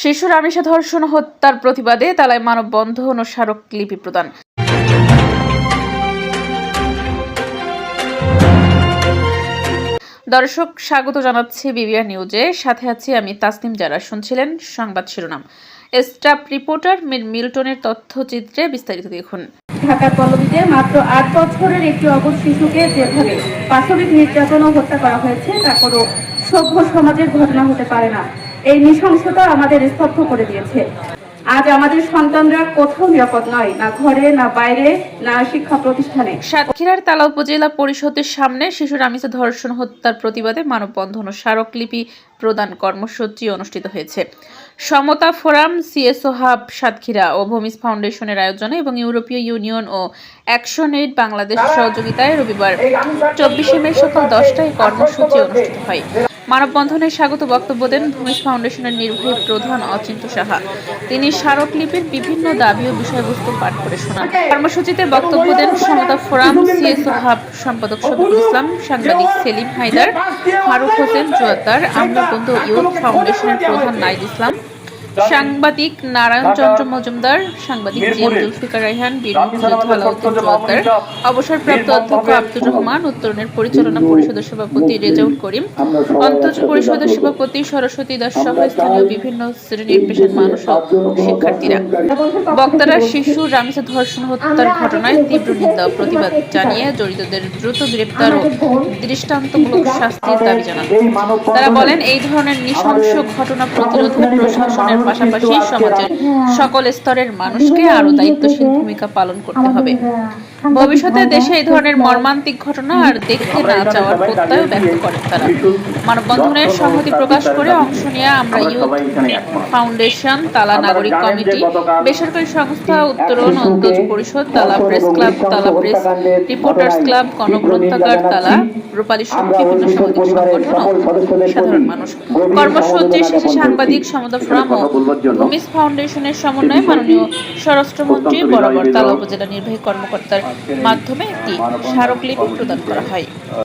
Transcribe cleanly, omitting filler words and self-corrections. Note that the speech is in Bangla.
শিশু রামিসা ধর্ষণ হত্যার প্রতিবাদে তালায় মানববন্ধন ও স্মারকলিপি প্রদান। দর্শক, স্বাগত জানাচ্ছি বিবিআর নিউজে। সাথে আছি আমি তাসনিম। যারা শুনছিলেন সংবাদ শিরোনাম, স্টাফ রিপোর্টার মিল্টনের তথ্যচিত্রে বিস্তারিত দেখুন। ঢাকার পল্লবীতে মাত্র 8 বছরের একটি অবশ শিশুকে যেভাবে পাশবিক নির্যাতন ও হত্যা করা হয়েছে তা কোনো সভ্য সমাজের ঘটনা হতে পারে না। এই নৃশংসতা আমাদের স্তব্ধ করে দিয়েছে। আজ আমাদের সন্তানরা কোথাও নিরাপদ নয়, না ঘরে, না বাইরে, না শিক্ষা প্রতিষ্ঠানে। সাতক্ষীরার তালা উপজেলা পরিষদের সামনে শিশু রামিসা ধর্ষণ হত্যার প্রতিবাদে মানববন্ধন ও স্মারকলিপি প্রদান কর্মসূচি অনুষ্ঠিত হয়েছে। সমতা ফোরাম, সিএসও হাব সাতক্ষীরা ও ভূমিজ ফাউন্ডেশনের আয়োজনে এবং ইউরোপীয় ইউনিয়ন ও অ্যাকশন এইড বাংলাদেশ সহযোগিতায় রবিবার 24 মে সকাল 10টায় কর্মসূচি অনুষ্ঠিত হয়। মানববন্ধনে স্বাগত বক্তব্য দেন ভূমিজ ফাউন্ডেশনের নির্বাহী প্রধান অচিন্ত সাহা। তিনি স্মারকলিপির বিভিন্ন দাবি ও বিষয়বস্তু পাঠ করে শোনান। কর্মসূচিতে বক্তব্য দেন সমতা ফোরাম, সিএসও হাব সম্পাদক শফিকুল ইসলাম, সাংবাদিক সেলিম হায়দার, ফারুক হোসেন জোয়াদ্দার, আমরা বন্ধু ইউথ ফাউন্ডেশনের প্রধান নাইদ ইসলাম, সাংবাদিক নারায়ণ চন্দ্র মজুমদার, সাংবাদিক জিএম জুলফিকার রায়হান, বীর মুক্তিযোদ্ধা আলাউদ্দিন জোয়াদ্দার, অবসরপ্রাপ্ত অধ্যক্ষ আব্দুর রহমান, উত্তরণের পরিচালনা পরিষদের সভাপতি রেজাউল করিম, অন্তর্জ পরিষদের সভাপতি সরস্বতী দাস সহ স্থানীয় বিভিন্ন শ্রেণীর পেশার মানুষ ও শিক্ষার্থীরা। বক্তারা শিশু রামিসা ধর্ষণ হত্যার ঘটনায় তীব্র নিন্দা ও প্রতিবাদ জানিয়ে জড়িতদের দ্রুত গ্রেপ্তার ও দৃষ্টান্তমূলক শাস্তির দাবি জানান। তারা বলেন, এই ধরনের নৃশংস ঘটনা প্রতিরোধে প্রশাসনের পাশাপাশি সমাজের সকল স্তরের মানুষকে আরো দায়িত্বশীল ভূমিকা পালন করতে হবে। ভবিষ্যতে দেশে এই ধরনের মর্মান্তিক ঘটনা আর দেখতে না চাওয়ার প্রত্যয় ব্যক্ত করেন তারা। মানববন্ধনের সংহতি প্রকাশ করে অংশ নিয়ে আমরা ইউথ ফাউন্ডেশন, তালা নাগরিক কমিটি, বেসরকারি সংস্থা উত্তরণ, অন্তজ পরিষদ, তালা প্রেস ক্লাব, তালা প্রেস রিপোর্টার্স ক্লাব, গণগ্রন্থাগার তালা, রূপালী সহ বিভিন্ন সামাজিক সংগঠন ও সাধারণ মানুষ। কর্মসূচি শেষে সাংবাদিক, সমতা ফোরাম ও ভূমিজ ফাউন্ডেশনের সমন্বয়ে মাননীয় স্বরাষ্ট্রমন্ত্রী বরাবর তালা উপজেলা নির্বাহী কর্মকর্তার মাধ্যমে একটি স্মারকলিপি প্রদান করা হয়।